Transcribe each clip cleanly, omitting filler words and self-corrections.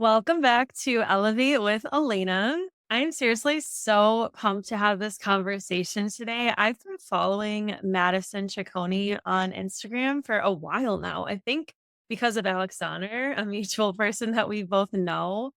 Welcome back to Elevate with Elena. I'm seriously so pumped to have this conversation today. I've been following Madison Ciccone on Instagram for a while now. I think because of Alexander, a mutual person that we both know,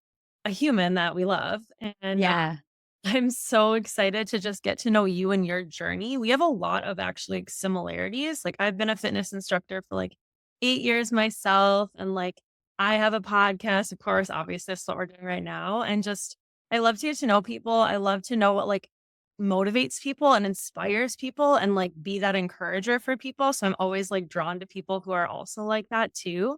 a human that we love. And Yeah. I'm so excited to just get to know you and your journey. We have a lot of actually similarities. Like I've been a fitness instructor for like 8 years myself. And like I have a podcast, of course, obviously that's what we're doing right now. And just I love to get to know people. I love to know what like motivates people and inspires people and like be that encourager for people. So I'm always like drawn to people who are also like that too.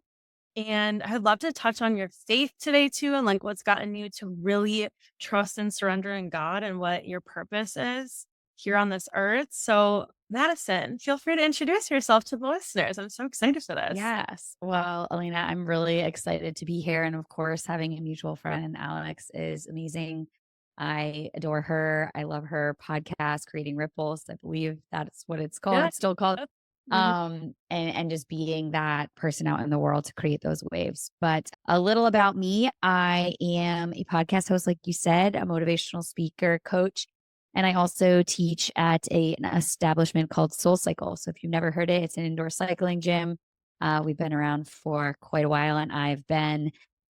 And I'd love to touch on your faith today too, and like what's gotten you to really trust and surrender in God and what your purpose is here on this earth. So, Madison, feel free to introduce yourself to the listeners. I'm so excited for this. Yes. Well, Alina, I'm really excited to be here. And of course, having a mutual friend, Alex, is amazing. I adore her. I love her podcast, Creating Ripples. I believe that's what it's called. Yeah. It's still called. Mhm. And just being that person out in the world to create those waves. But a little about me. I am a podcast host, like you said, a motivational speaker, coach. And I also teach at an establishment called SoulCycle. So if you've never heard it, it's an indoor cycling gym. We've been around for quite a while, and I've been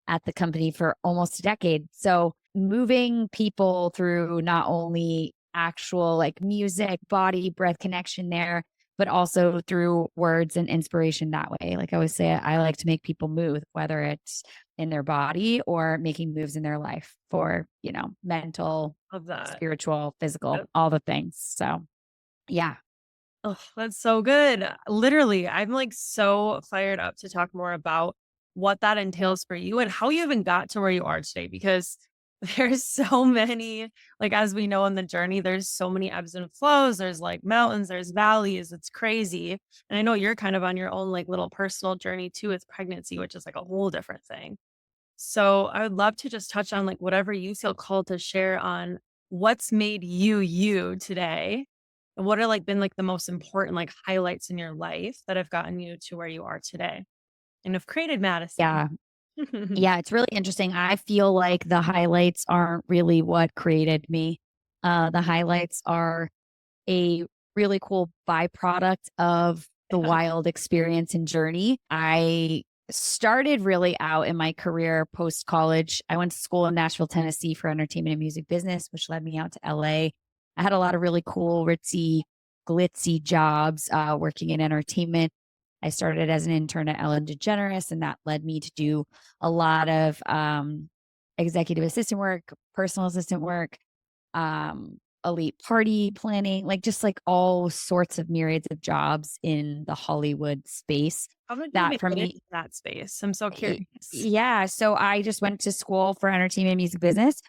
at the company for almost a decade. So moving people through not only actual like music, body, breath connection there, but also through words and inspiration that way. Like I always say, I like to make people move, whether it's in their body or making moves in their life for, mental, Love that. spiritual, physical, Yep. all the things. So, yeah. Oh, that's so good. Literally, I'm like so fired up to talk more about what that entails for you and how you even got to where you are today because there's so many, like, as we know in the journey, there's so many ebbs and flows. There's like mountains, there's valleys. It's crazy. And I know you're kind of on your own, like, little personal journey too with pregnancy, which is like a whole different thing. So I would love to just touch on like whatever you feel called to share on what's made you you today. And what are like been like the most important like highlights in your life that have gotten you to where you are today and have created Madison. Yeah. Yeah. It's really interesting. I feel like the highlights aren't really what created me. The highlights are a really cool byproduct of the Yeah. wild experience and journey. I started really out in my career post college. I went to school in Nashville, Tennessee for entertainment and music business, which led me out to LA. I had a lot of really cool, ritzy, glitzy jobs working in entertainment. I started as an intern at Ellen DeGeneres, and that led me to do a lot of executive assistant work, personal assistant work, elite party planning, like just like all sorts of myriads of jobs in the Hollywood space. How did you That even for get me, into that space? I'm so curious. yeah. So I just went to school for entertainment and music business.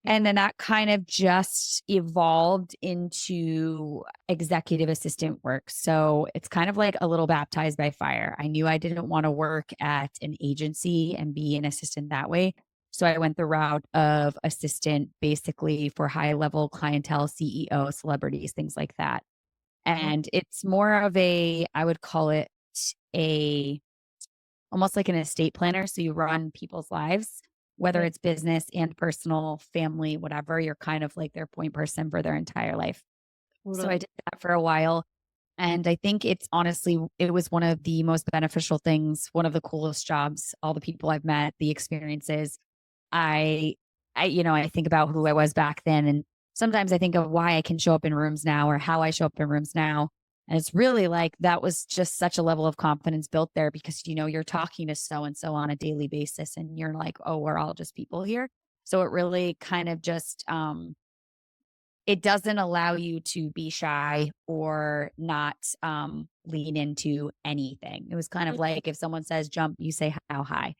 And then that kind of just evolved into executive assistant work. So it's kind of like a little baptized by fire. I knew I didn't want to work at an agency and be an assistant that way. So I went the route of assistant basically for high level clientele, CEO, celebrities, things like that. Oh, And it's more of a, I would call it a almost like an estate planner. So you run people's lives, whether yeah. it's business and personal, family, whatever, you're kind of like their point person for their entire life. So I Totally. did that for a while. And I think it's honestly, it was one of the most beneficial things, one of the coolest jobs, all the people I've met, the experiences. I, I think about who I was back then. And sometimes I think of why I can show up in rooms now or how I show up in rooms now. And it's really like that was just such a level of confidence built there because, you're talking to so and so on a daily basis and you're like, oh, we're all just people here. So it really kind of just, it doesn't allow you to be shy or not lean into anything. It was kind of like if someone says jump, you say how high.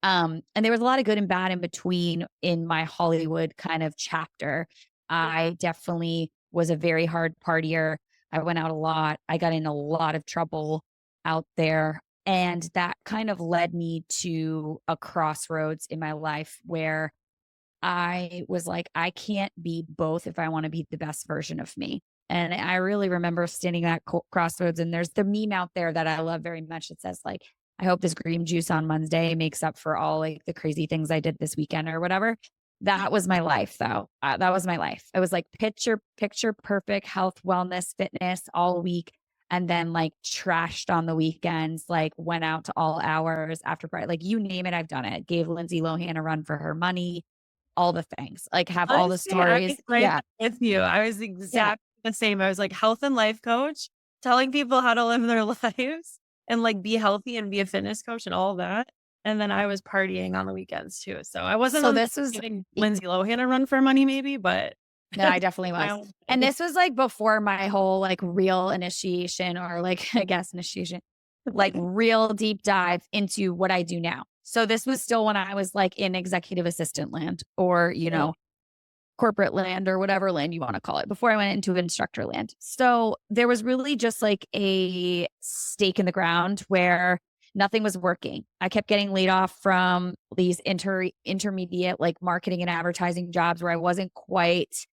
And there was a lot of good and bad in between in my Hollywood kind of chapter. I definitely was a very hard partier. I went out a lot. I got in a lot of trouble out there. And that kind of led me to a crossroads in my life where I was like, I can't be both if I want to be the best version of me. And I really remember standing at crossroads. And there's the meme out there that I love very much. It says, like, I hope this green juice on Monday makes up for all like the crazy things I did this weekend or whatever. That was my life though. That was my life. It was like picture perfect health, wellness, fitness all week. And then like trashed on the weekends, like went out to all hours after party, like you name it, I've done it. Gave Lindsay Lohan a run for her money, all the things, like have all the Honestly, I'm stories. right Yeah. there with you. I was Yeah. exactly the same. I was like health and life coach, telling people how to live their lives and like be healthy and be a fitness coach and all that. And then I was partying on the weekends too. So I wasn't So on this was giving Lindsay Lohan a run for money, maybe, but no, I definitely my was. own And way. this was like before my whole like real initiation or like, I guess initiation, like real deep dive into what I do now. So this was still when I was like in executive assistant land or, Yeah. corporate land or whatever land you want to call it before I went into instructor land. So there was really just like a stake in the ground where nothing was working. I kept getting laid off from these intermediate like marketing and advertising jobs where I wasn't quite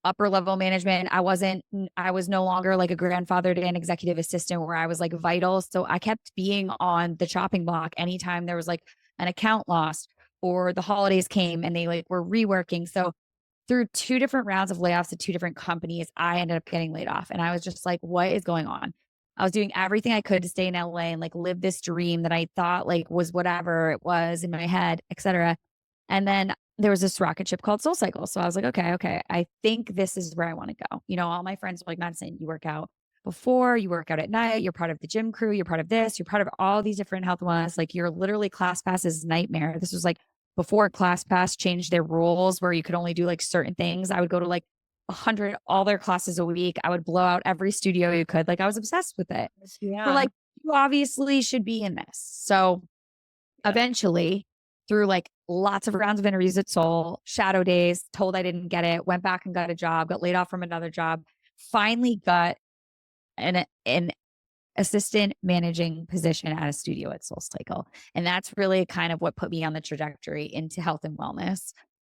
upper level management. I was no longer like a grandfathered and executive assistant where I was like vital. So I kept being on the chopping block anytime there was like an account lost or the holidays came and they like were reworking. So through two different rounds of layoffs at two different companies, I ended up getting laid off. And I was just like, what is going on? I was doing everything I could to stay in LA and like live this dream that I thought like was whatever it was in my head, et cetera. And then there was this rocket ship called SoulCycle. So I was like, okay, I think this is where I want to go. All my friends were like, Madison, you work out before, you work out at night, you're part of the gym crew, you're part of this, you're part of all these different health and wellness. Like you're literally class passes nightmare. This was like before ClassPass changed their rules where you could only do like certain things. I would go to like 100 all their classes a week. I would blow out every studio you could. Like I was obsessed with it. We're Yeah. like, you obviously should be in this. So Yeah. eventually, through like lots of rounds of interviews at Soul, shadow days, told I didn't get it, went back and got a job, got laid off from another job, finally got an assistant managing position at a studio at SoulCycle. And that's really kind of what put me on the trajectory into health and wellness.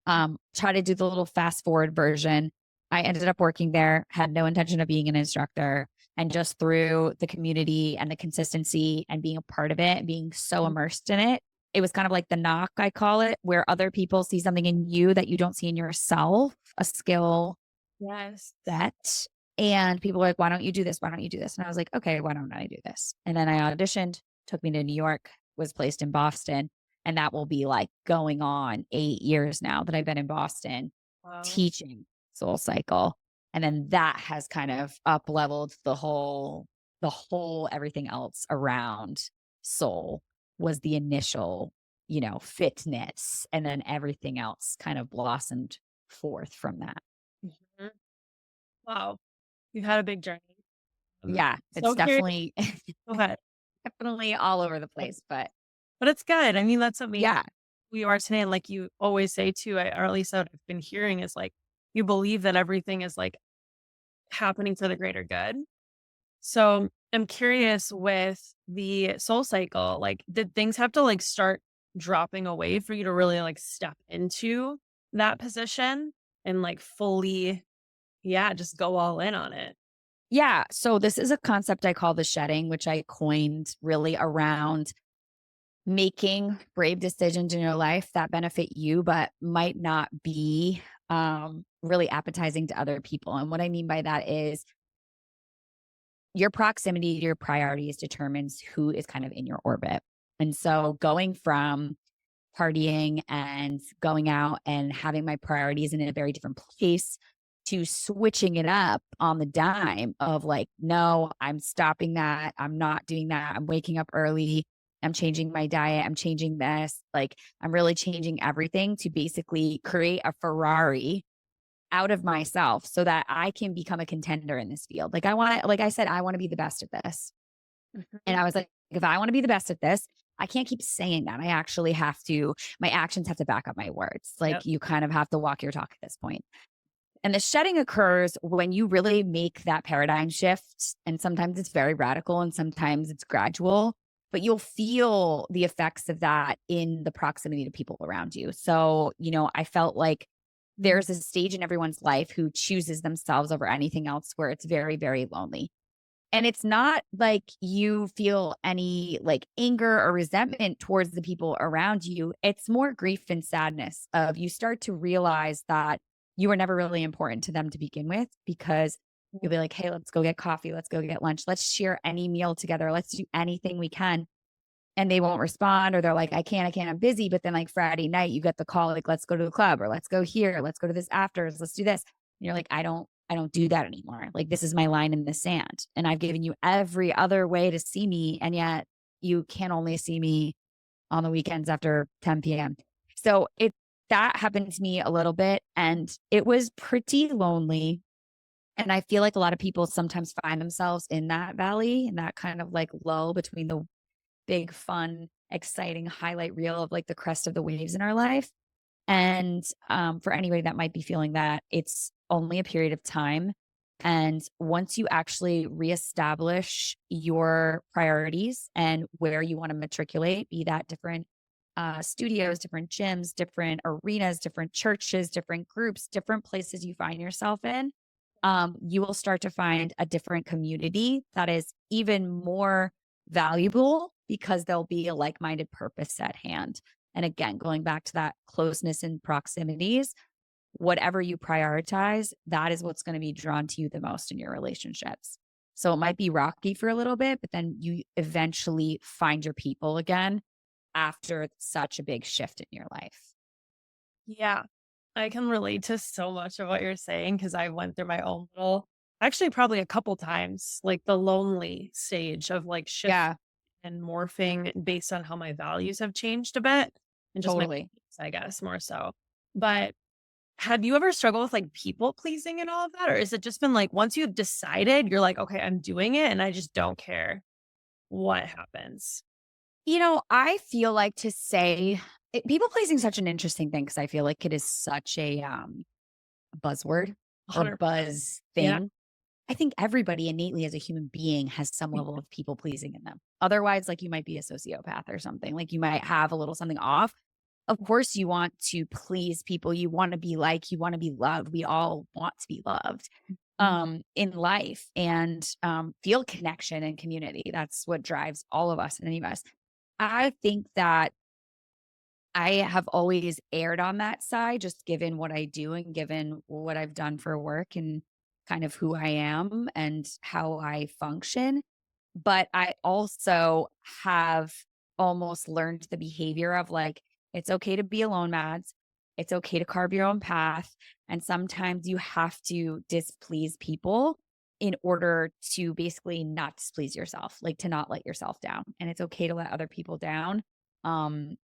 Try to do the little fast forward version. I ended up working there, had no intention of being an instructor. And just through the community and the consistency and being a part of it and being so immersed in it, it was kind of like the knock, I call it, where other people see something in you that you don't see in yourself, a skill Yes. that. And people were like, why don't you do this? Why don't you do this? And I was like, okay, why don't I do this? And then I auditioned, took me to New York, was placed in Boston. And that will be like going on 8 years now that I've been in Boston Wow. teaching Soul Cycle. And then that has kind of up leveled the whole everything else around soul was the initial, fitness. And then everything else kind of blossomed forth from that. Mhm. Wow. You've had a big journey. Yeah, it's So curious. definitely Go ahead. definitely all over the place, but But it's good. I mean, that's amazing. yeah. Who you are today. And like you always say too, or at least what I've been hearing is like, you believe that everything is like happening for the greater good. So I'm curious with the soul cycle, like, did things have to like start dropping away for you to really like step into that position and like fully, yeah, just go all in on it? Yeah, so this is a concept I call the shedding, which I coined really around making brave decisions in your life that benefit you, but might not be really appetizing to other people. And what I mean by that is your proximity to your priorities determines who is kind of in your orbit. And so going from partying and going out and having my priorities in a very different place to switching it up on the dime of like, no, I'm stopping that. I'm not doing that. I'm waking up early. I'm changing my diet. I'm changing this. Like, I'm really changing everything to basically create a Ferrari out of myself so that I can become a contender in this field. Like, like I said, I want to be the best at this. And Mhm. I was like, if I want to be the best at this, I can't keep saying that. I actually have to, my actions have to back up my words. Yep. Like you kind of have to walk your talk at this point. And the shedding occurs when you really make that paradigm shift. And sometimes it's very radical and sometimes it's gradual, but you'll feel the effects of that in the proximity to people around you. So, I felt like there's a stage in everyone's life who chooses themselves over anything else where it's very, very lonely. And it's not like you feel any like anger or resentment towards the people around you. It's more grief and sadness of you start to realize that you were never really important to them to begin with because you'll be like, hey, let's go get coffee. Let's go get lunch. Let's share any meal together. Let's do anything we can. And they won't respond, or they're like, I can't, I'm busy. But then like Friday night, you get the call, like, let's go to the club, or let's go here, let's go to this afters, let's do this. And you're like, I don't do that anymore. Like, this is my line in the sand. And I've given you every other way to see me. And yet you can only see me on the weekends after 10 p.m. So that happened to me a little bit, and it was pretty lonely. And I feel like a lot of people sometimes find themselves in that valley, in that kind of like lull between the big, fun, exciting highlight reel of like the crest of the waves in our life. And for anybody that might be feeling that, it's only a period of time. And once you actually reestablish your priorities and where you want to matriculate, be that different studios, different gyms, different arenas, different churches, different groups, different places you find yourself in, you will start to find a different community that is even more valuable because there'll be a like minded purpose at hand. And again, going back to that closeness and proximities, whatever you prioritize, that is what's going to be drawn to you the most in your relationships. So it might be rocky for a little bit, but then you eventually find your people again after such a big shift in your life. Yeah. I can relate to so much of what you're saying because I went through my own little actually probably a couple times, like the lonely stage of like shift Yeah, and morphing based on how my values have changed a bit and just my totally. beliefs, I guess, more so. But have you ever struggled with like people pleasing and all of that? Or is it just been like once you've decided, you're like, okay, I'm doing it and I just don't care what happens? I feel like to say people pleasing is such an interesting thing because I feel like it is such a buzzword or 100%. buzz Yeah. thing. I think everybody innately as a human being has some level of people pleasing in them. Otherwise, like you might be a sociopath or something, like you might have a little something off. Of course, you want to please people. You want to be like, you want to be loved. We all want to be loved in life and feel connection and community. That's what drives all of us and any of us. I think that I have always erred on that side, just given what I do and given what I've done for work and kind of who I am and how I function. But I also have almost learned the behavior of like, it's okay to be alone, Mads. It's okay to carve your own path. And sometimes you have to displease people in order to basically not displease yourself, like to not let yourself down. And it's okay to let other people down. Um,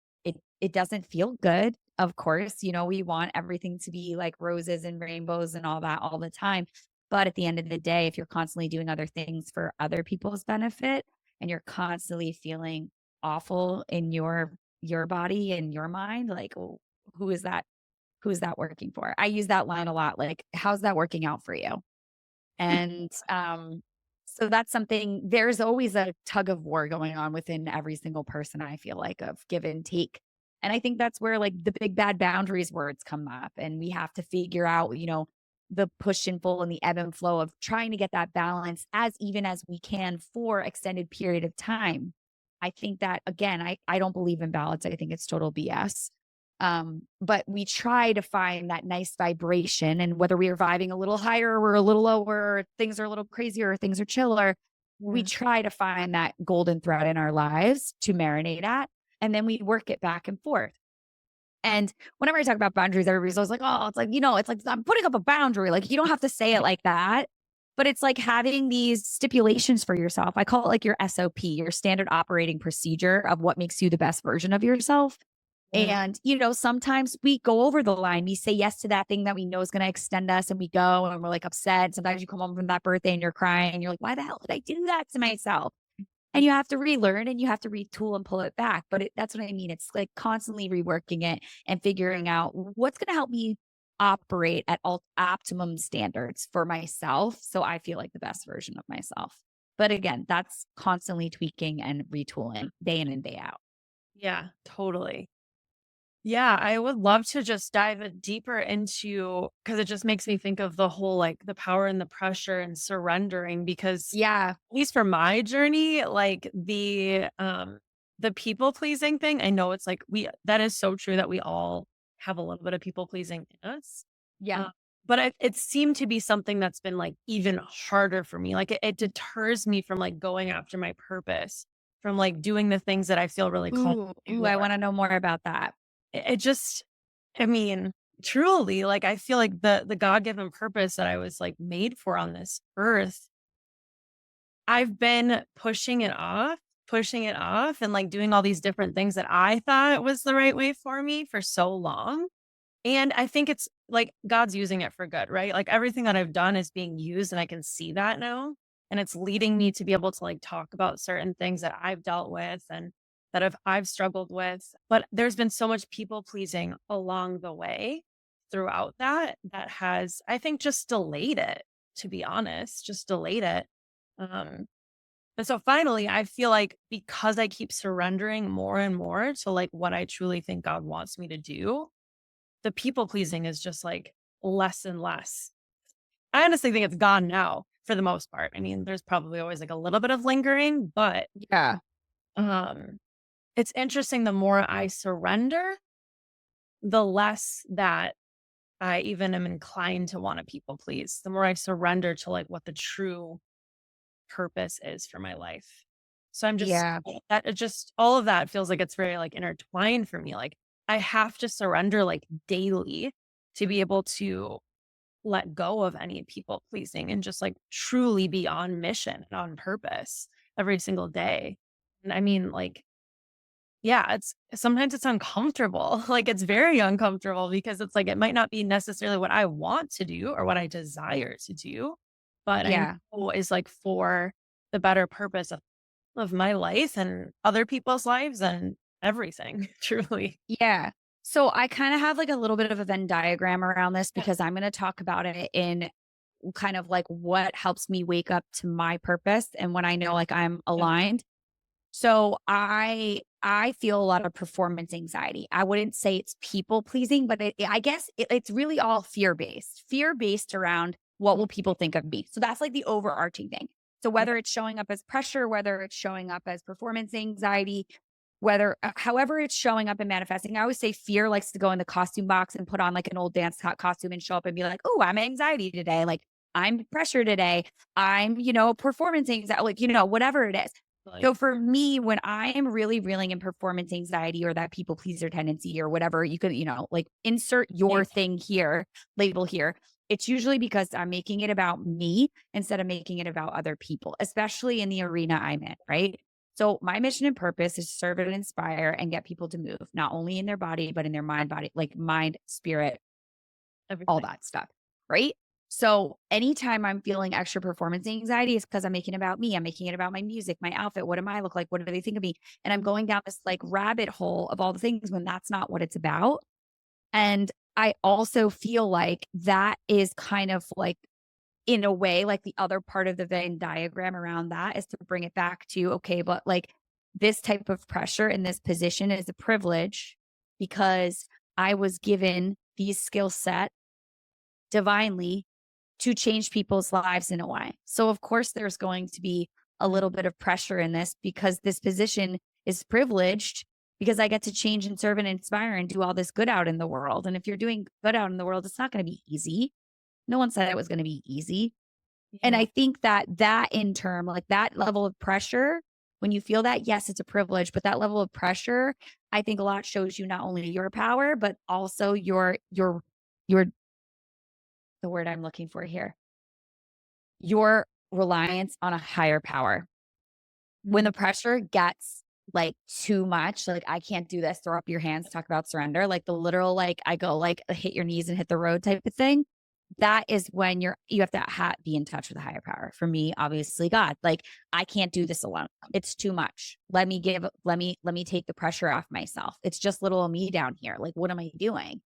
it doesn't feel good. Of course, we want everything to be like roses and rainbows and all that all the time. But at the end of the day, if you're constantly doing other things for other people's benefit and you're constantly feeling awful in your body and your mind, like who is that? Who is that working for? I use that line a lot. Like, how's that working out for you? And so that's something, there's always a tug of war going on within every single person, I feel like, of give and take. And I think that's where like the big bad boundaries words come up. And we have to figure out, the push and pull and the ebb and flow of trying to get that balance as even as we can for extended period of time. I think that again, I don't believe in balance. I think it's total BS. But we try to find that nice vibration. And whether we are vibing a little higher or a little lower, or things are a little crazier, or things are chiller, we Yeah. try to find that golden thread in our lives to marinate at. And then we work it back and forth. And whenever I talk about boundaries, everybody's always like, oh, it's like I'm putting up a boundary. Like, you don't have to say it like that. But it's like having these stipulations for yourself. I call it like your SOP, your standard operating procedure of what makes you the best version of yourself. Yeah. And, sometimes we go over the line. We say yes to that thing that we know is going to extend us and we go and we're like upset. Sometimes you come home from that birthday and you're crying and you're like, why the hell did I do that to myself? And you have to relearn and you have to retool and pull it back. But that's what I mean. It's like constantly reworking it and figuring out what's going to help me operate at optimum standards for myself. So I feel like the best version of myself. But again, that's constantly tweaking and retooling day in and day out. Yeah, totally. Yeah, I would love to just dive deeper into because it just makes me think of the whole like the power and the pressure and surrendering because Yeah. at least for my journey, like the people pleasing thing, I know it's like we that is so true that we all have a little bit of people pleasing in us. Yeah. Uh, but it seemed to be something that's been like even harder for me. Like it deters me from like going after my purpose, from like doing the things that I feel really called Ooh, to ooh, do. I wanna know more about that. It just I mean, truly, like, I feel like the God-given purpose that I was, like, made for on this earth, I've been pushing it off, and, like, doing all these different things that I thought was the right way for me for so long, and I think it's, like, God's using it for good, right? Like, everything that I've done is being used, and I can see that now, and it's leading me to be able to, like, talk about certain things that I've dealt with and that I've struggled with, but there's been so much people pleasing along the way throughout that has, I think, just delayed it, to be honest, just delayed it. Um, and so finally, I feel like because I keep surrendering more and more to, like, what I truly think God wants me to do, the people pleasing is just, like, less and less. I honestly think it's gone now for the most part. I mean, there's probably always, like, a little bit of lingering, but, Yeah. um, it's interesting the more I surrender, the less that I even am inclined to wanna people please, the more I surrender to, like, what the true purpose is for my life. So I'm just Yeah. that it just all of that feels like it's very, like, intertwined for me, like, I have to surrender, like, daily to be able to let go of any people pleasing and just, like, truly be on mission and on purpose every single day. And I mean, like, yeah, it's sometimes it's uncomfortable, like, it's very uncomfortable because it's like, it might not be necessarily what I want to do or what I desire to do, but I Yeah. know is, like, for the better purpose of my life and other people's lives and everything, truly. Yeah. So I kinda have, like, a little bit of a Venn diagram around this Yeah, because I'm gonna talk about it in kind of, like, what helps me wake up to my purpose and when I know, like, I'm yeah, aligned. So I feel a lot of performance anxiety. I wouldn't say it's people pleasing, but I guess it's really all fear based around what will people think of me. So that's like the overarching thing. So yeah, whether it's showing up as pressure, whether it's showing up as performance anxiety, whether however it's showing up and manifesting, I always say fear likes to go in the costume box and put on like an old dance costume and show up and be like, oh, I'm anxiety today. Like I'm pressure today. I'm, performance anxiety, like, whatever it is. like, So for me, when I am really reeling in performance anxiety or that people pleaser tendency or whatever, you could, like insert yeah, your thing here, label here. It's usually because I'm making it about me instead of making it about other people, especially in the arena I'm in, right? So my mission and purpose is to serve and inspire and get people to move, not only in their body, but in their mind, body, like mind, spirit, all everything. that stuff, right? So anytime I'm feeling extra performance anxiety is because I'm making it about me. I'm making it about my music, my outfit. What am I look like? What do they think of me? And I'm going down this like rabbit hole of all the things when that's not what it's about. And I also feel like that is kind of like, in a way, like the other part of the Venn diagram around that is to bring it back to, okay, but like this type of pressure in this position is a privilege because I was given these skill set divinely to change people's lives in a way. So, of course, there's going to be a Mhm. little bit of pressure in this because this position is privileged because I get to change and serve and inspire and do all this good out in the world. And if you're doing good out in the world, it's not going to be easy. No one said it was going to be easy. And Yeah, I think that that in term, like that level of pressure, when you feel that, yes, it's a privilege, but that level of pressure, I think a lot shows you not only your power, but also your the word I'm looking for here, your reliance on a higher power. When mhm, the pressure gets like too much, like I can't do this, throw up your hands, talk about surrender, like the literal, like I go like hit your knees and hit the road type of thing. That is when you have to be in touch with a higher power. For me, obviously God, like I can't do this alone. It's too much. Let me take the pressure off myself. It's just little old me down here. Like, what am I doing?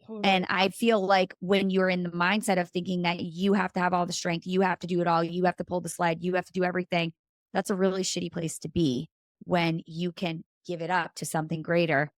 totally. And I feel like when you're in the mindset of thinking that you have to have all the strength, you have to do it all, you have to pull the sled, you have to do everything, that's a really shitty place to be when you can give it up to something greater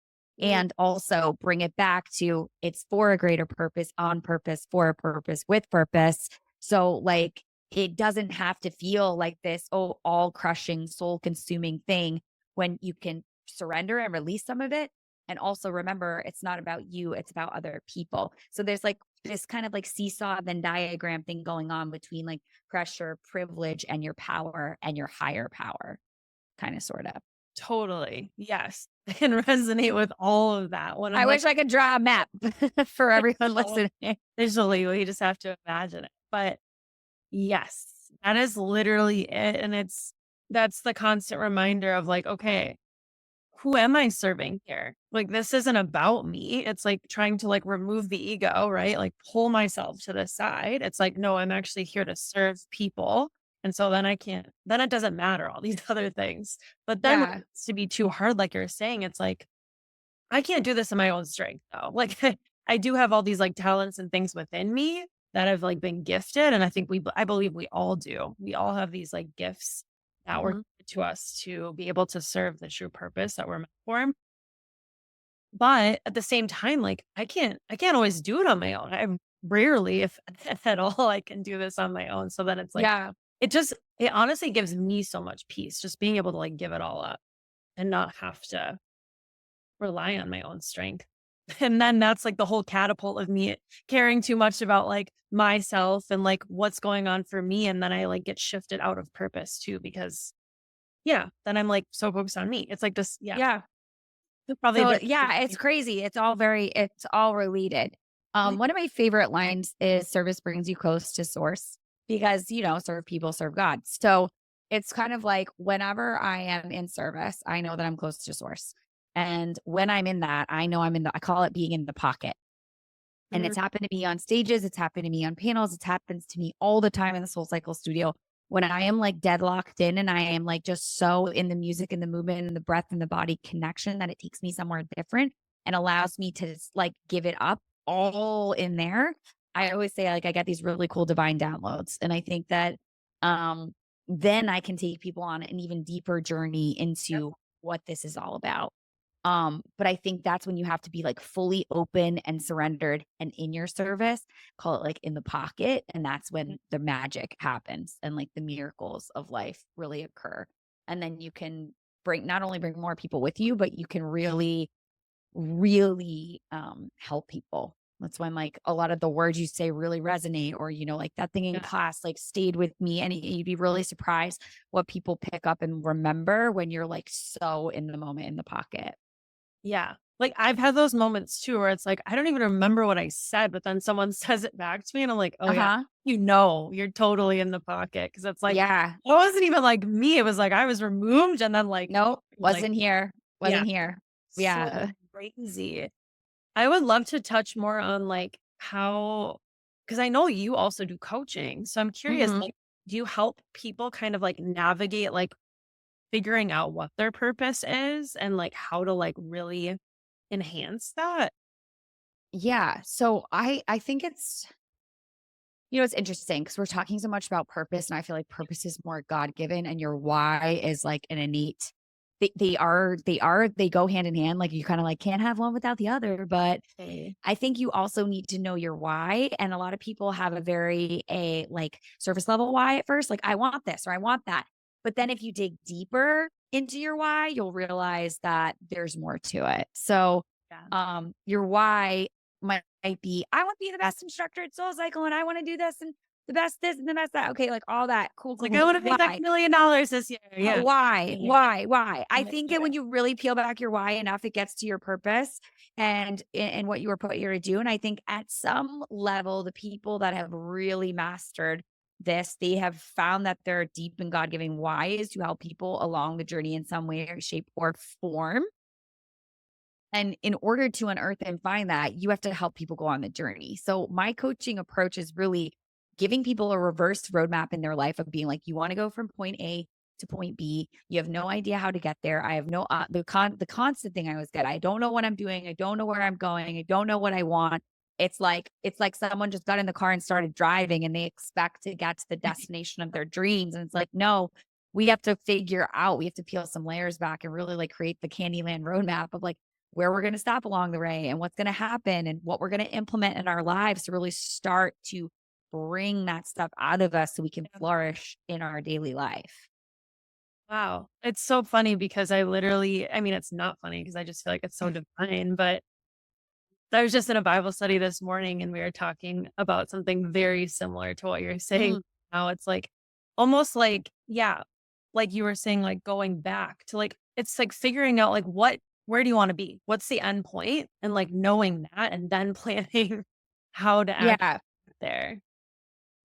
Mhm. and also bring it back to it's for a greater purpose, on purpose, for a purpose, with purpose. So, like, it doesn't have to feel like this, oh, all crushing, soul consuming thing when you can surrender and release some of it. And also remember, it's not about you, it's about other people. So there's like this kind of like seesaw Venn diagram thing going on between like pressure, privilege, and your power and your higher power, kind of sort of. Totally. Yes. I can resonate with all of that when I'm I like, wish I could draw a map for everyone oh, listening. visually, we just have to imagine it. But yes, that is literally it. And that's the constant reminder of like, okay, who am I serving here? Like, this isn't about me. It's like trying to like remove the ego, right? Like pull myself to the side. It's like, no, I'm actually here to serve people. And so then I can't, then it doesn't matter all these other things. But then when it Yeah. gets to be too hard, like you're saying, it's like, I can't do this in my own strength though. Like I do have all these like talents and things within me that have like been gifted. And I think I believe we all do. We all have these like gifts that were Mhm. given to us to be able to serve the true purpose that we're meant for. But at the same time, like I can't always do it on my own. I rarely, if at all, I can do this on my own. So then it's like Yeah. it honestly gives me so much peace just being able to like give it all up and not have to rely on my own strength. And then that's like the whole catapult of me caring too much about like myself and like what's going on for me. And then I like get shifted out of purpose too, because yeah, then I'm like so focused on me. It's like this, yeah, Yeah. probably a So different. yeah, it's crazy. It's all related. One of my favorite lines is service brings you close to source because, serve people, serve God. So it's kind of like whenever I am in service, I know that I'm close to source. And when I'm in that, I know I call it being in the pocket. And Mhm. it's happened to me on stages, it's happened to me on panels, it happens to me all the time in the SoulCycle studio. When I am like deadlocked in and I am like just so in the music and the movement and the breath and the body connection that it takes me somewhere different and allows me to like give it up all in there. I always say like I get these really cool divine downloads. And I think that um then I can take people on an even deeper journey Yep. into what this is all about. But I think that's when you have to be like fully open and surrendered and in your service, call it like in the pocket. And that's when the magic happens and like the miracles of life really occur. And then you can not only bring more people with you, but you can really, really help people. That's when like a lot of the words you say really resonate, or, like that thing in Yeah. class, like stayed with me. And you'd be really surprised what people pick up and remember when you're like so in the moment in the pocket. Yeah. Like, I've had those moments too where it's like, I don't even remember what I said, but then someone says it back to me and I'm like, "Oh, Uh yeah, huh. you're totally in the pocket because it's like, Yeah. it wasn't even like me, it was like I was removed and then, Nope, like wasn't here, yeah, wasn't here. so Yeah. crazy. I would love to touch more on, like, how because I know you also do coaching, so I'm curious, Mhm. like, do you help people kind of, like, navigate, like, figuring out what their purpose is and, like, how to, like, really enhance that? Yeah, so I think it's interesting because 'cause we're talking so much about purpose, and I feel like purpose is more God-given and your why is like an innate they go hand in hand, like, you kinda, like, can't have one without the other, but Okay. I think you also need to know your why, and a lot of people have like, surface level why at first, like, "I want this," or "I want that." But then if you dig deeper into your why, you'll realize that there's more to it. So, Yeah. your why might be, "I want to be the best instructor at SoulCycle, and I wanna do this, and the best this, and the best that." Okay, like, all that, cool, It's cool, like, "I cool. wanna make that Why? $1,000,000 this year." Yeah. Why? Yeah. Why? I I'm like, think that "Okay." when you really peel back your why enough, it gets to your purpose and what you were put here to do. And I think at some level, the people that have really mastered this, they have found that their deep and God giving why is to help people along the journey in some way or shape or form. And in order to unearth and find that, you have to help people go on the journey. So my coaching approach is really giving people a reverse roadmap in their life of being like, you want to go from point A to point B. You have no idea how to get there. I have no the constant thing I always get. I don't know what I'm doing. I don't know where I'm going. I don't know what I want. It's like someone just got in the car and started driving and they expect to get to the destination of their dreams. And it's like, no, we have to figure out, we have to peel some layers back and really like create the Candyland roadmap of like, where we're going to stop along the way and what's going to happen and what we're going to implement in our lives to really start to bring that stuff out of us so we can Yeah. flourish in our daily life. Wow. It's so funny because I mean, it's not funny because I just feel like it's so divine, but I was just in a Bible study this morning and we were talking about something very similar to what you're saying. Mhm. Now it's like almost like, yeah, like you were saying, like going back to like, it's like figuring out like where do you want to be? What's the end point? And like knowing that and then planning how to actually Yeah. get there.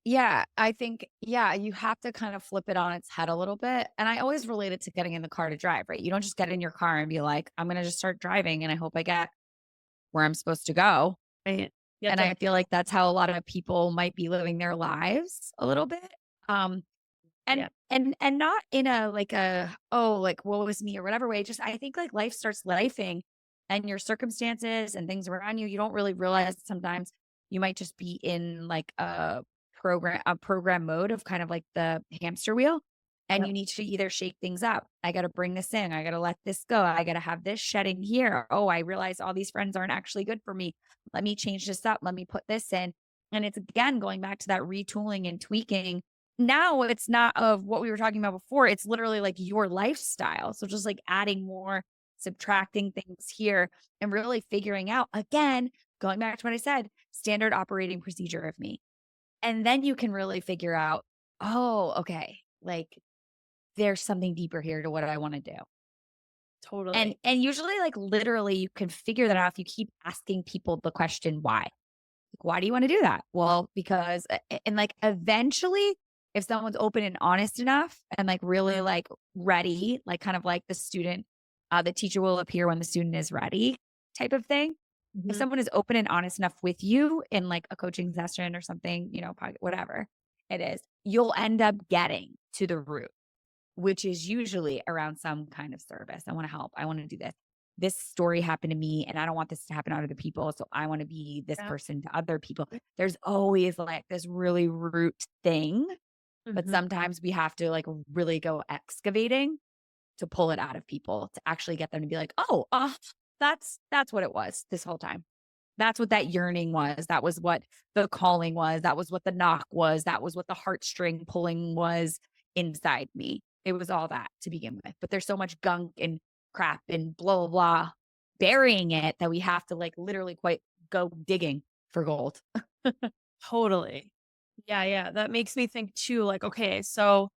Yeah, I think, yeah, you have to kind of flip it on its head a little bit. And I always relate it to getting in the car to drive, right? You don't just get in your car and be like, I'm going to just start driving and I hope I get where I'm supposed to go. Right. You have And to, I feel like that's how a lot of people might be living their lives a little bit. Um, yeah. and not in a like a, oh, like woe is me or whatever way. Just I think like life starts lifing and your circumstances and things around you, you don't really realize that sometimes you might just be in like a program mode of kind of like the hamster wheel. And Yep. you need to either shake things up. I got to bring this in. I got to let this go. I got to have this shedding here. Oh, I realize all these friends aren't actually good for me. Let me change this up. Let me put this in. And it's again going back to that retooling and tweaking. Now it's not of what we were talking about before. It's literally like your lifestyle. So just like adding more, subtracting things here, and really figuring out again, going back to what I said, standard operating procedure of me. And then you can really figure out, oh, okay, like there's something deeper here to what I want to do. And Totally. and usually like literally you can figure that out if you keep asking people the question why. Like, why do you want to do that? Well, because and like eventually if someone's open and honest enough and like really like ready, like kind of like the student, the teacher will appear when the student is ready type of thing. If Mhm. someone is open and honest enough with you in like a coaching session or something, whatever it is, you'll end up getting to the root, which is usually around some kind of service. I want to help. I want to do this. This story happened to me and I don't want this to happen to other people. So I want to be this Yeah. person to other people. There's always like this really root thing, but Mhm. sometimes we have to like really go excavating to pull it out of people to actually get them to be like, oh, that's what it was this whole time. That's what that yearning was. That was what the calling was. That was what the knock was. That was what the heartstring pulling was inside me. It was all that to begin with. But there's so much gunk and crap and blah, blah, blah burying it that we have to like literally quite go digging for gold. Totally. Yeah. Yeah. That makes me think too, like, okay, so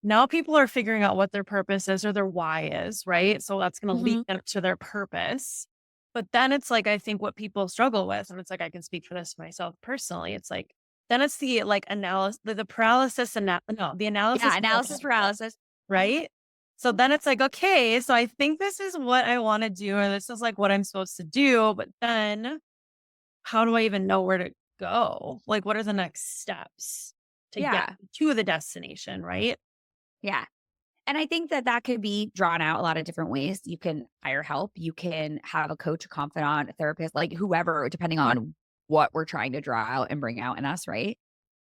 now people are figuring out what their purpose is or their why is, right? So that's going to lead Mhm. them to their purpose. But then it's like, I think what people struggle with, and it's like, I can speak for this myself personally. It's like, then it's the like analysis, the paralysis, and no, the Yeah, analysis, analysis paralysis. right? So then it's like, okay, so I think this is what I want to do, or this is like what I'm supposed to do. But then how do I even know where to go? Like, what are the next steps to get Yeah. to the destination, right? Yeah. And I think that that could be drawn out a lot of different ways. You can hire help. You can have a coach, a confidant, a therapist, like whoever, depending on what we're trying to draw out and bring out in us, right?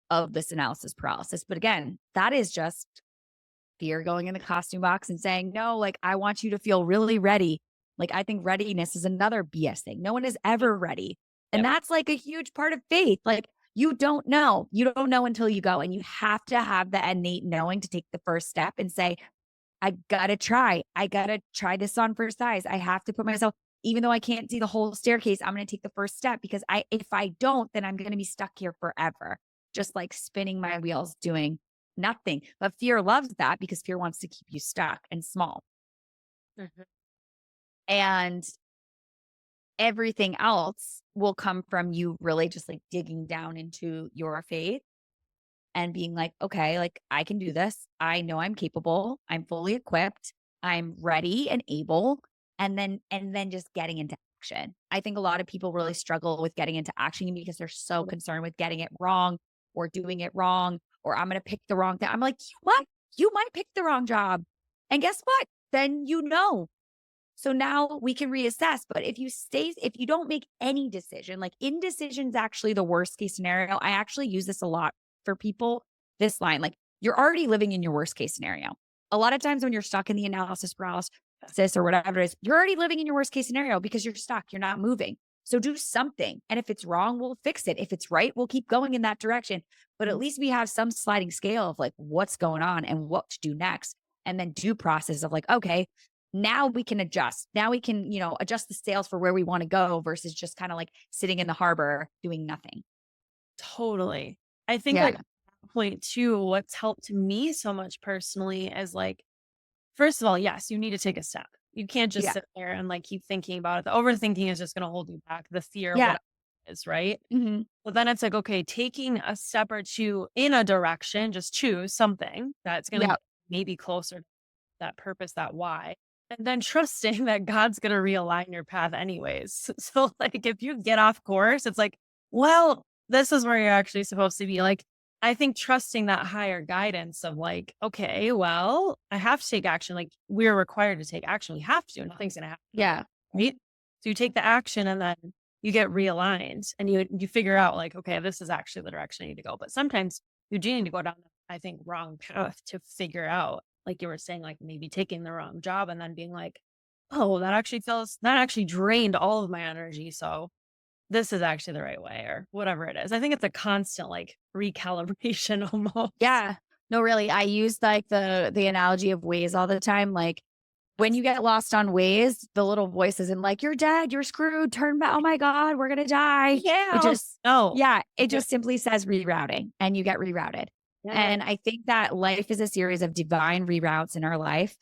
Of this analysis paralysis. But again, that is just fear going in the costume box and saying, no, like I want you to feel really ready. Like I think readiness is another BS thing. No one is ever ready. And Yep. that's like a huge part of faith. Like you don't know. You don't know until you go. And you have to have the innate knowing to take the first step and say, I gotta try. I gotta try this on for size. I have to put myself, even though I can't see the whole staircase, I'm gonna take the first step because if I don't, then I'm gonna be stuck here forever, just like spinning my wheels doing nothing. But fear loves that because fear wants to keep you stuck and small. Mhm. And everything else will come from you really just like digging down into your faith and being like, okay, like I can do this. I know I'm capable. I'm fully equipped. I'm ready and able. And then just getting into action. I think a lot of people really struggle with getting into action because they're so concerned with getting it wrong or doing it wrong, or I'm going to pick the wrong thing. I'm like, what? You might pick the wrong job. And guess what? Then you know. So now we can reassess. But if you don't make any decision, like indecision's actually the worst case scenario. I actually use this a lot for people. This line, like you're already living in your worst case scenario. A lot of times when you're stuck in the analysis paralysis, cis or whatever it is, you're already living in your worst case scenario because you're stuck, you're not moving. So do something. And if it's wrong, we'll fix it. If it's right, we'll keep going in that direction. But at Mhm. least we have some sliding scale of like what's going on and what to do next. And then due process of like, okay, now we can adjust. Now we can, adjust the sails for where we want to go versus just kind of like sitting in the harbor doing nothing. Totally. I think like Yeah. point too, what's helped me so much personally is like, first of all, yes, you need to take a step. You can't just Yeah. sit there and like keep thinking about it. The overthinking is just going to hold you back. The fear, Yeah. whatever it is, right? Hmm. But then it's like, okay, taking a step or two in a direction, just choose something that's going to Yeah. get maybe closer to that purpose, that why, and then trusting that God's going to realign your path anyways. So, like, if you get off course, it's like, well, this is where you're actually supposed to be. Like, I think trusting that higher guidance of like, okay, well, I have to take action. Like, we're required to take action. We have to. Nothing's going to happen, Yeah. right? So you take the action and then you get realigned and you figure out like, okay, this is actually the direction I need to go. But sometimes you do need to go down the, I think, wrong path to figure out, like you were saying, like maybe taking the wrong job and then being like, oh, that actually drained all of my energy. So this is actually the right way or whatever it is. I think it's a constant like recalibration almost. Yeah. No, really. I use like the analogy of ways all the time. Like when Yes. you get lost on ways, the little voice isn't like, you're dead, you're screwed, turn back. Oh my God, we're gonna die. It Yeah. just, No. yeah, it Yeah. just simply says rerouting and you get rerouted. Yeah. And I think that life is a series of divine reroutes in our life.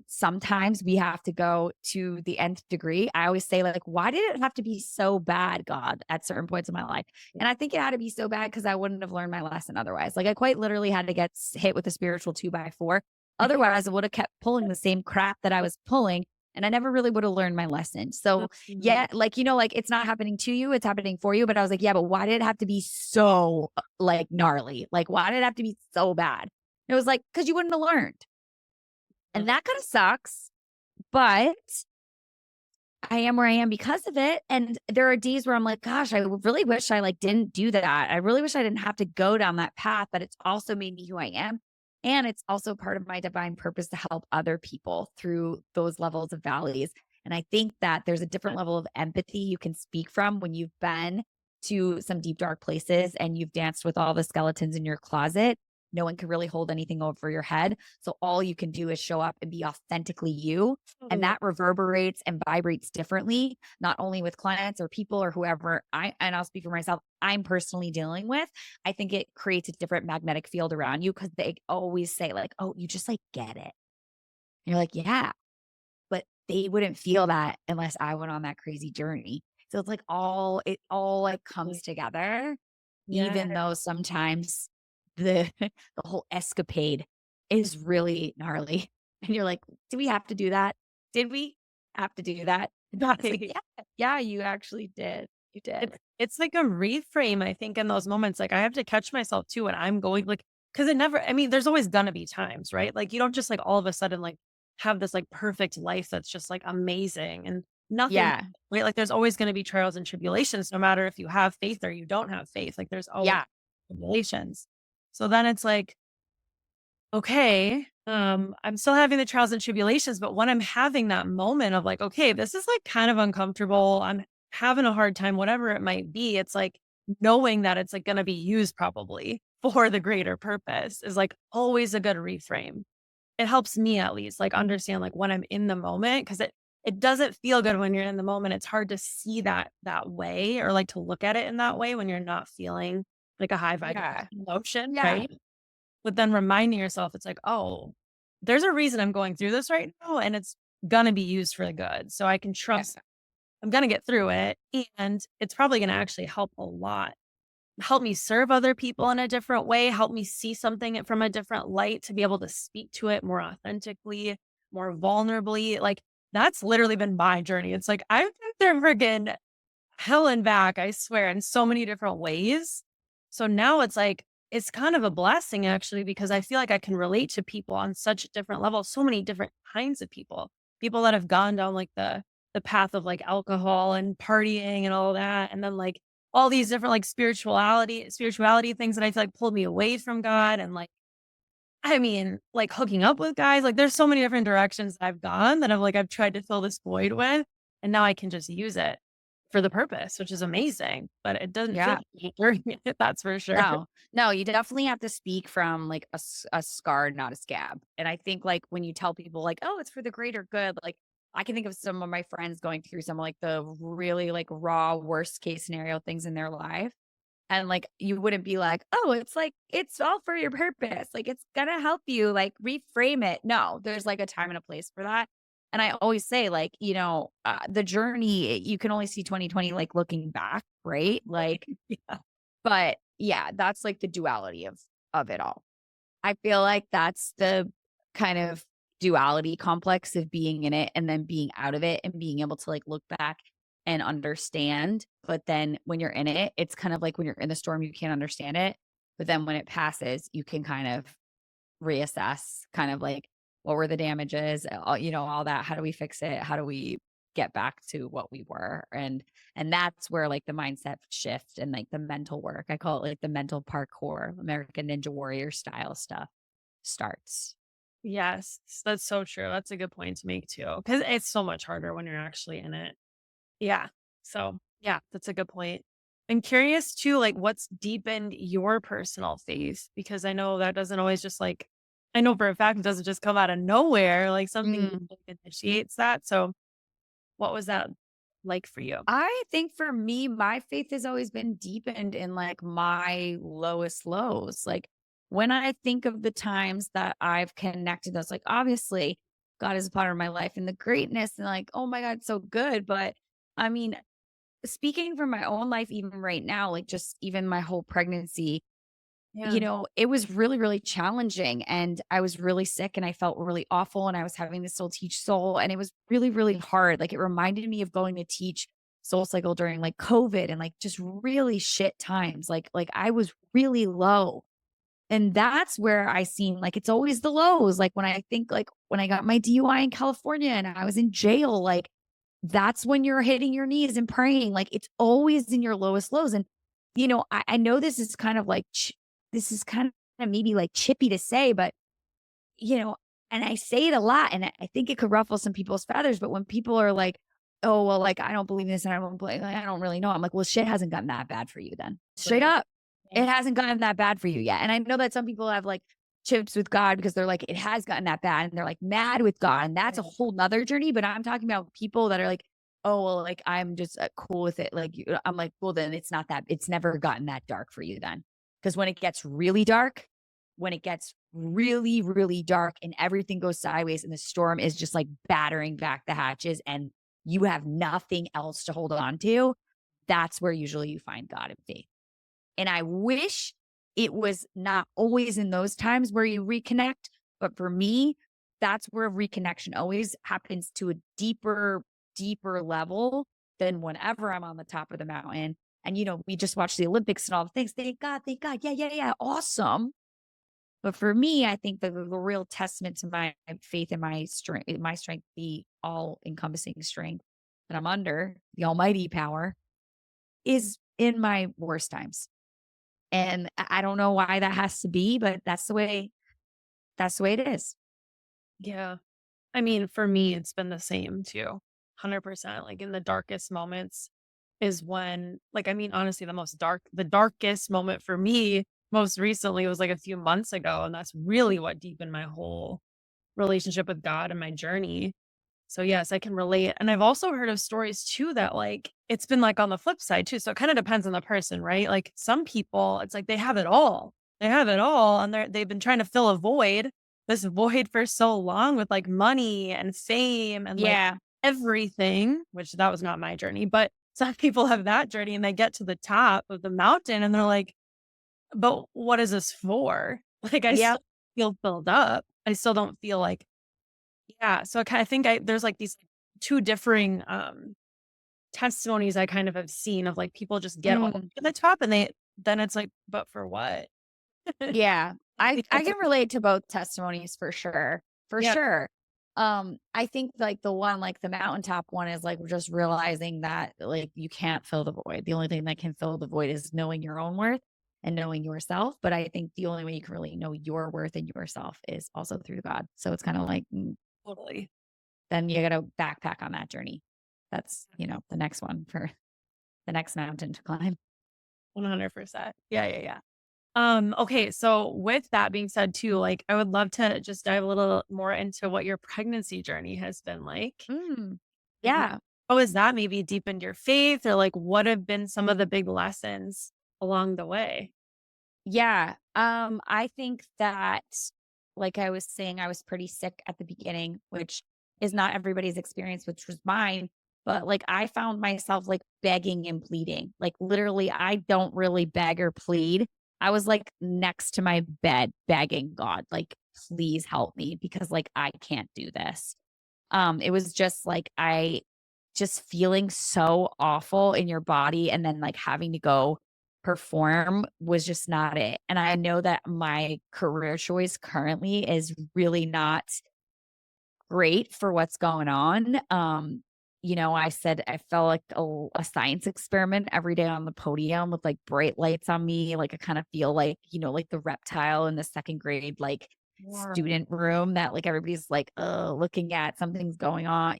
Sometimes we have to go to the nth degree. I always say, like, why did it have to be so bad, God, at certain points in my life? And I think it had to be so bad because I wouldn't have learned my lesson otherwise. Like, I quite literally had to get hit with a spiritual 2x4. Otherwise, I would have kept pulling the same crap that I was pulling and I never really would have learned my lesson. So, Mhm. yeah, like, like it's not happening to you, it's happening for you. But I was like, yeah, but why did it have to be so like gnarly? Like, why did it have to be so bad? It was like, because you wouldn't have learned. And that kind of sucks. But I am where I am because of it. And there are days where I'm like, gosh, I really wish I like didn't do that. I really wish I didn't have to go down that path, but it's also made me who I am. And it's also part of my divine purpose to help other people through those levels of valleys. And I think that there's a different level of empathy you can speak from when you've been to some deep, dark places and you've danced with all the skeletons in your closet. No one can really hold anything over your head. So all you can do is show up and be authentically you, and Totally. that reverberates and vibrates differently, not only with clients or people or whoever and I'll speak for myself, I'm personally dealing with. I think it creates a different magnetic field around you because they always say, like, oh, you just like get it. And you're like, yeah, but they wouldn't feel that unless I went on that crazy journey. So it's like it all like comes together, Yeah. even though sometimes the the whole escapade is really gnarly. And you're like, "Do we have to do that? Did we have to do that?" It's like, "Yeah, yeah, you actually did. You did." It's like a reframe, I think, in those moments, like, I have to catch myself too when I'm going like, because it never I mean, there's always gonna be times, right? Like, you don't just, like, all of a sudden, like, have this, like, perfect life that's just, like, amazing and nothing Yeah, right? Like, there's always gonna be trials and tribulations no matter if you have faith or you don't have faith, like, there's always yeah, tribulations. So then it's like, okay, I'm still having the trials and tribulations, but when I'm having that moment of like, okay, this is like kind of uncomfortable. I'm having a hard time, whatever it might be. It's like knowing that it's like going to be used probably for the greater purpose is like always a good reframe. It helps me at least like understand like when I'm in the moment because it doesn't feel good when you're in the moment. It's hard to see that way or like to look at it in that way when you're not feeling like a high vibration yeah, emotion, yeah, right? But then reminding yourself, it's like, "Oh, there's a reason I'm going through this right now, and it's gonna be used for the good. So I can yeah, trust I'm gonna get through it, and it's probably gonna actually help a lot. Help me serve other people in a different way, help me see something from a different light to be able to speak to it more authentically, more vulnerably." Like, that's literally been my journey. It's like, I've been through friggin' hell and back, I swear, in so many different ways. So now it's like, it's kind of a blessing actually, because I feel like I can relate to people on such different levels, so many different kinds of people. People that have gone down like the path of like alcohol and partying and all that. And then like all these different like spirituality things that I feel like pulled me away from God and like I mean, like, hooking up with guys, like, there's so many different directions I've gone that I've tried to fill this void with, and now I can just use it for the purpose, which is amazing, but it doesn't feel Yeah. like me during it, that's for sure. No, no, you definitely have to speak from like a scar, not a scab. And I think like when you tell people like, oh, it's for the greater good, like I can think of some of my friends going through some like the really like raw worst case scenario things in their life. And like you wouldn't be like, oh, it's like it's all for your purpose. Like it's gonna help you like reframe it. No, there's like a time and a place for that. And I always say, like, the journey, you can only see 2020 like looking back, right? Like Yeah. but yeah, that's like the duality of it all. I feel like that's the kind of duality complex of being in it and then being out of it and being able to like look back and understand. But then when you're in it, it's kind of like when you're in the storm, you can't understand it. But then when it passes, you can kind of reassess kind of like what were the damages, all that. How do we fix it? How do we get back to what we were? And that's where like the mindset shift and like the mental work, I call it like the mental parkour, American Ninja Warrior style stuff starts. Yes, that's so true, that's a good point to make too, because it's so much harder when you're actually in it. Yeah. So, yeah, that's a good point. I'm curious too, like what's deepened your personal faith? Because I know that doesn't always just I know for a fact it doesn't just come out of nowhere, like something Mm. like initiates that. So, what was that like for you? I think for me, my faith has always been deepened in like my lowest lows. Like when I think of the times that I've connected, that's like obviously God is a part of my life and the greatness and like, oh my God, so good. But I mean, speaking from my own life, even right now, like just even my whole pregnancy, Yeah. it was really, really challenging. And I was really sick and I felt really awful. And I was having to still teach soul. And it was really, really hard. Like it reminded me of going to teach SoulCycle during like COVID and like just really shit times. Like I was really low. And that's where I seen like it's always the lows. Like when I think like when I got my DUI in California and I was in jail, like that's when you're hitting your knees and praying. Like it's always in your lowest lows. And, I know this is kind of like, this is kind of maybe like chippy to say, but, you know, and I say it a lot and I think it could ruffle some people's feathers. But when people are like, oh, well, like, I don't believe this and I don't believe, like, I don't really know. I'm like, well, shit hasn't gotten that bad for you then. Straight Right. up. Yeah. It hasn't gotten that bad for you yet. And I know that some people have like chips with God because they're like, it has gotten that bad. And they're like mad with God. And that's a Right. whole nother journey. But I'm talking about people that are like, oh, well, like, I'm just cool with it. Like, I'm like, well, then it's not that, it's never gotten that dark for you then. Because when it gets really dark, when it gets really, really dark and everything goes sideways and the storm is just like battering back the hatches and you have nothing else to hold on to, that's where usually you find God and faith. And I wish it was not always in those times where you reconnect. But for me, that's where reconnection always happens to a deeper, deeper level than whenever I'm on the top of the mountain. And, we just watched the Olympics and all the things. Thank God, thank God. Yeah, yeah, yeah. Awesome. But for me, I think the real testament to my faith and my strength, the all encompassing strength that I'm under, the almighty power, is in my worst times. And I don't know why that has to be, but that's the way it is. Yeah. I mean, for me, it's been the same too. 100%. Like in the darkest moments is when, I mean, honestly, the darkest moment for me most recently was like a few months ago. And that's really what deepened my whole relationship with God and my journey. So, yes, I can relate. And I've also heard of stories too that it's been on the flip side too. So it kind of depends on the person, right? Like some people, it's like they have it all. They have it all and they've been trying to fill this void for so long with money and fame and Yeah. everything, which that was not my journey, but some people have that journey and they get to the top of the mountain and they're like, but what is this for? I still Yep. feel filled up. I still don't feel yeah, so I kinda think there's, these 2 differing, testimonies I kind of have seen of, people just get all Mm. to the top and then it's like, "But for what?" Yeah. I The I answer can relate to both testimonies for sure. For Yeah, sure. I think like the one, like the mountaintop one is like just realizing that like you can't fill the void. The only thing that can fill the void is knowing your own worth. and knowing yourself. But I think the only way you can really know your worth and yourself is also through God. So it's kind of like, Totally. then you got to backpack on that journey. That's, the next one for the next mountain to climb. 100%. Yeah, yeah, yeah. Okay, so with that being said too, like I would love to just dive a little more into what your pregnancy journey has been like. Mm. And Yeah. how has that maybe deepened your faith or like what have been some of the big lessons along the way? Yeah. I think that, like I was saying, I was pretty sick at the beginning, which is not everybody's experience, which was mine. But like I found myself like begging and pleading. Like literally, I don't really beg or plead. I was like next to my bed begging God, like, please help me because like I can't do this. It was just like I just feeling so awful in your body and then like having to go perform was just not it. And I know that my career choice currently is really not great for what's going on. I said I felt like a science experiment every day on the podium with like bright lights on me. Like I kind of feel like, like the reptile in the second grade, like Yeah. student room that like everybody's like, looking at something's going on.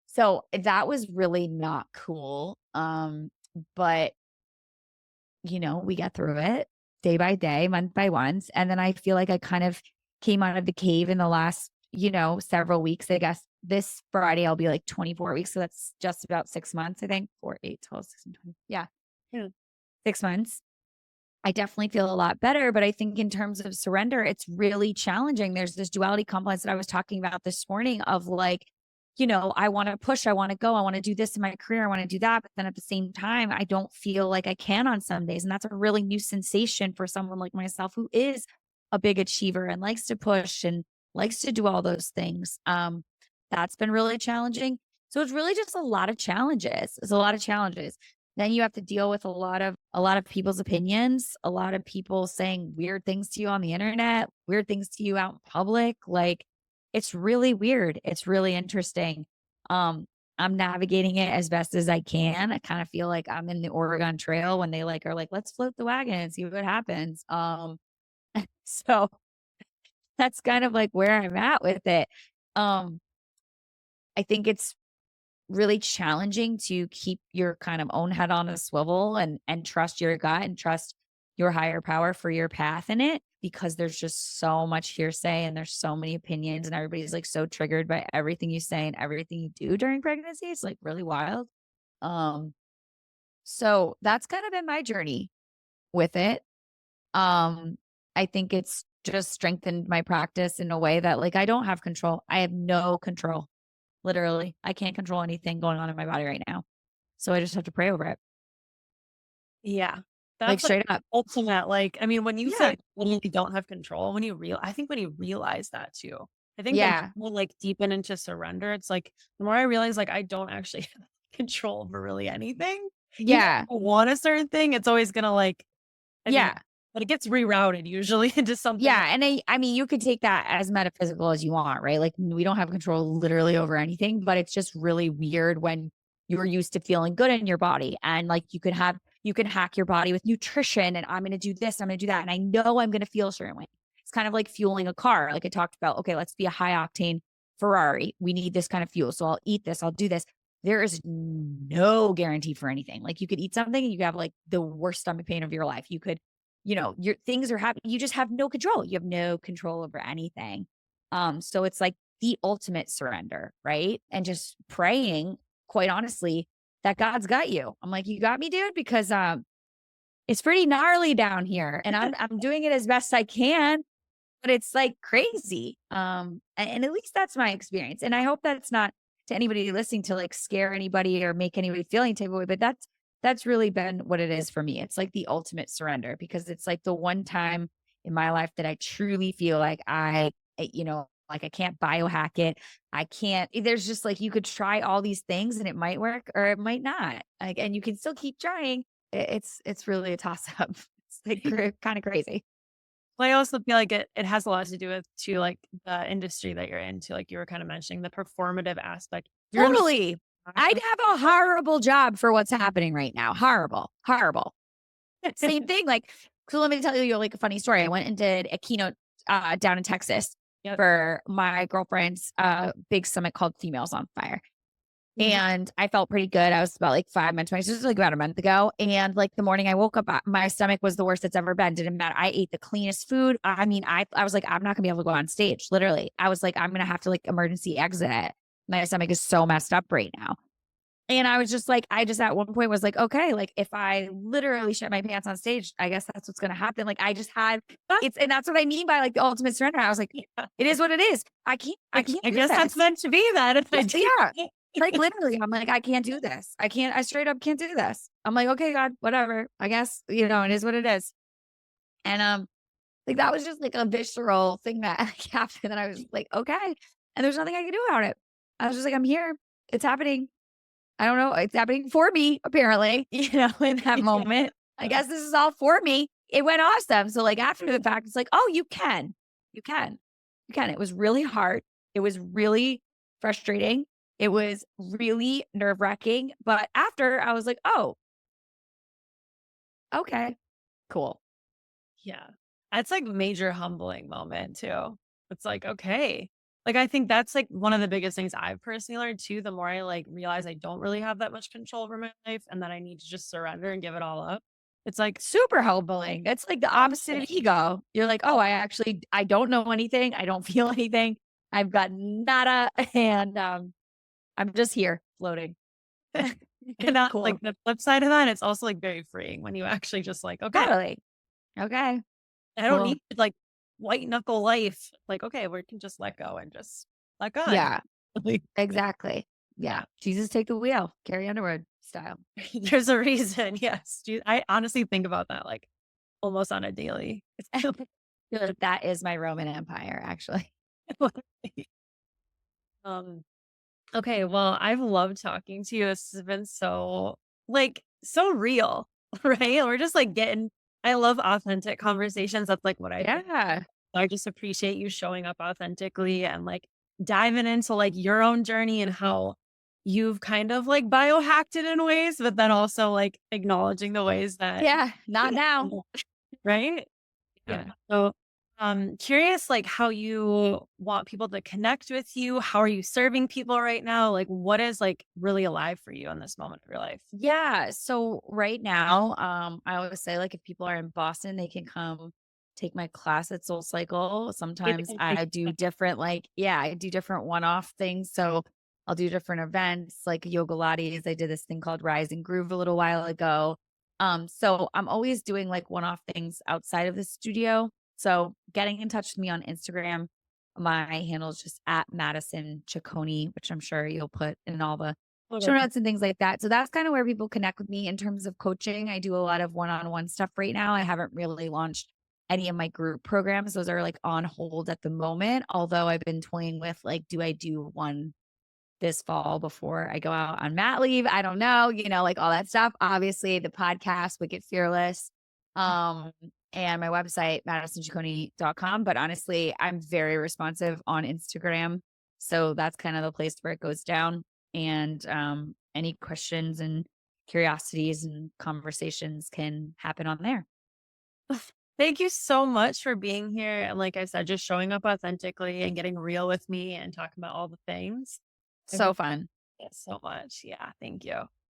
So that was really not cool. But we get through it day by day, month by month. And then I feel like I kind of came out of the cave in the last, several weeks. I guess this Friday I'll be like 24 weeks. So that's just about 6 months, I think. 4, 8, 12, 16, 20. Yeah, Yeah. 6 months. I definitely feel a lot better, but I think in terms of surrender, it's really challenging. There's this duality complex that I was talking about this morning of like, I want to push, I want to go, I want to do this in my career, I want to do that. But then at the same time, I don't feel like I can on some days. And that's a really new sensation for someone like myself who is a big achiever and likes to push and likes to do all those things. That's been really challenging. So it's really just a lot of challenges. It's a lot of challenges. Then you have to deal with a lot of people's opinions, a lot of people saying weird things to you on the internet, weird things to you out in public. Like it's really weird. It's really interesting. Um, I'm navigating it as best as I can. I kind of feel like I'm in the Oregon Trail when they like are like, let's float the wagon and see what happens. So that's kind of like where I'm at with it. Um, I think it's really challenging to keep your kind of own head on a swivel and trust your gut and trust your higher power for your path in it because there's just so much hearsay and there's so many opinions and everybody's like so triggered by everything you say and everything you do during pregnancy. It's like really wild. Um so that's kind of been my journey with it. Um I think it's just strengthened my practice in a way that like I don't have control. I have no control. Literally, I can't control anything going on in my body right now. So I just have to pray over it, Yeah. like That's like straight up. ultimate, like, I mean, when you feel Yeah. like you literally don't have control, I think when you realize that too, I think the Yeah. more like deepen into surrender, it's like the more I realize like I don't actually have control over really anything. Even if Yeah. I want a certain thing, it's always gonna like, I mean, Yeah. but it gets rerouted usually into something else. Yeah, and I mean, you could take that as metaphysical as you want, right? Like, we don't have control literally over anything, but it's just really weird when you're used to feeling good in your body and, like, you can hack your body with nutrition and I'm gonna do this, I'm gonna do that, and I know I'm gonna feel a certain way. It's kind of like fueling a car, like I talked about, okay, let's be a high octane Ferrari. We need this kind of fuel, so I'll eat this, I'll do this. There is no guarantee for anything. Like, you could eat something and you have, like, the worst stomach pain of your life. You could your things are happening. You just have no control. You have no control over anything. So it's like the ultimate surrender, right? And just praying, quite honestly, that God's got you. I'm like, you got me, dude, because it's pretty gnarly down here. And I'm doing it as best I can, but it's like crazy. And at least that's my experience. And I hope that's not to anybody listening to like scare anybody or make anybody feel any type of way, but that's really been what it is for me. It's like the ultimate surrender because it's like the one time in my life that I truly feel like like I can't biohack it. I can't, there's just like, you could try all these things and it might work or it might not. Like, and you can still keep trying. It's really a toss up. It's like kind of crazy. Well, I also feel like it has a lot to do with too, like the industry that you're into, like you were kind of mentioning the performative aspect. You're in the Totally. I'd have a horrible job for what's happening right now. Horrible, horrible. Same thing. Like So let me tell you like a funny story. I went and did a keynote down in Texas Yep. for my girlfriend's big summit called Females on Fire. Mhm. And I felt pretty good. I was about like 5 months, this was like about a month ago. And like the morning I woke up, my stomach was the worst it's ever been. Didn't matter. I ate the cleanest food. I mean, I was like, I'm not gonna be able to go on stage. Literally. I was like, I'm gonna have to like emergency exit it. My stomach is so messed up right now. And I was just like, I just at one point was like, okay, like if I literally shit my pants on stage, I guess that's what's gonna happen. Like I just had and that's what I mean by like the ultimate surrender. I was like, Yeah. it is what it is. I Like, can't I do guess that's this. meant to be that if I Yeah, do. yeah. Like literally, I'm like, I can't do this. I straight up can't do this. I'm like, okay, God, whatever. I guess, it is what it is. And like that was just like a visceral thing that like, happened. And I was like, okay. And there's nothing I can do about it. I was just like, I'm here. It's happening. I don't know. It's happening for me, apparently, in that Yeah. moment. I guess this is all for me. It went awesome. So like after the fact, it's like, oh, you can. You can. You can. It was really hard. It was really frustrating. It was really nerve-wracking. But after I was like, oh, okay, cool. Yeah. That's like major humbling moment too. It's like, okay. Like I think that's like one of the biggest things I've personally learned too. The more I like realize I don't really have that much control over my life and that I need to just surrender and give it all up. It's like Super humbling. It's like the opposite of humbling. ego. You're like, oh, I don't know anything. I don't feel anything. I've got nada. And I'm just here floating. And It's not like cool. the flip side of that, it's also like very freeing when you actually just like, okay, Totally. Okay. I don't Cool. need to like white knuckle life. Like, okay, we can just let go and just let God. Yeah, Like, exactly. yeah. Yeah. Jesus take the wheel. Carrie Underwood style. There's a reason. Yes. I honestly think about that like almost on a daily. Feel like that is my Roman Empire, actually. um, okay. Well, I've loved talking to you. This has been so like so real, right? We're just like getting, I love authentic conversations. That's like what I do. Yeah. I just appreciate you showing up authentically and like diving into like your own journey and how you've kind of like biohacked it in ways, but then also like acknowledging the ways that, Yeah. Not now. right? Yeah. Yeah. So, curious like how you want people to connect with you. How are you serving people right now? Like what is like really alive for you in this moment of your life? Yeah. So right now, I always say like if people are in Boston, they can come take my class at SoulCycle. Sometimes I do different I do different one-off things. So I'll do different events like yoga lattes. I did this thing called Rise and Groove a little while ago. So I'm always doing like one-off things outside of the studio. So getting in touch with me on Instagram, my handle is just at Madison Ciccone, which I'm sure you'll put in all the show Okay. notes and things like that. So that's kind of where people connect with me in terms of coaching. I do a lot of one-on-one stuff right now. I haven't really launched any of my group programs. Those are like on hold at the moment. Although I've been toying with like, do I do one this fall before I go out on mat leave? I don't know, like all that stuff. Obviously, the podcast, Wicked Fearless, um, and my website, madisonchicone.com. But honestly, I'm very responsive on Instagram. So that's kind of the place where it goes down. And any questions and curiosities and conversations can happen on there. Thank you so much for being here. And like I said, just showing up authentically and getting real with me and talking about all the things. I So fun. appreciate it so much. Yeah. Thank you.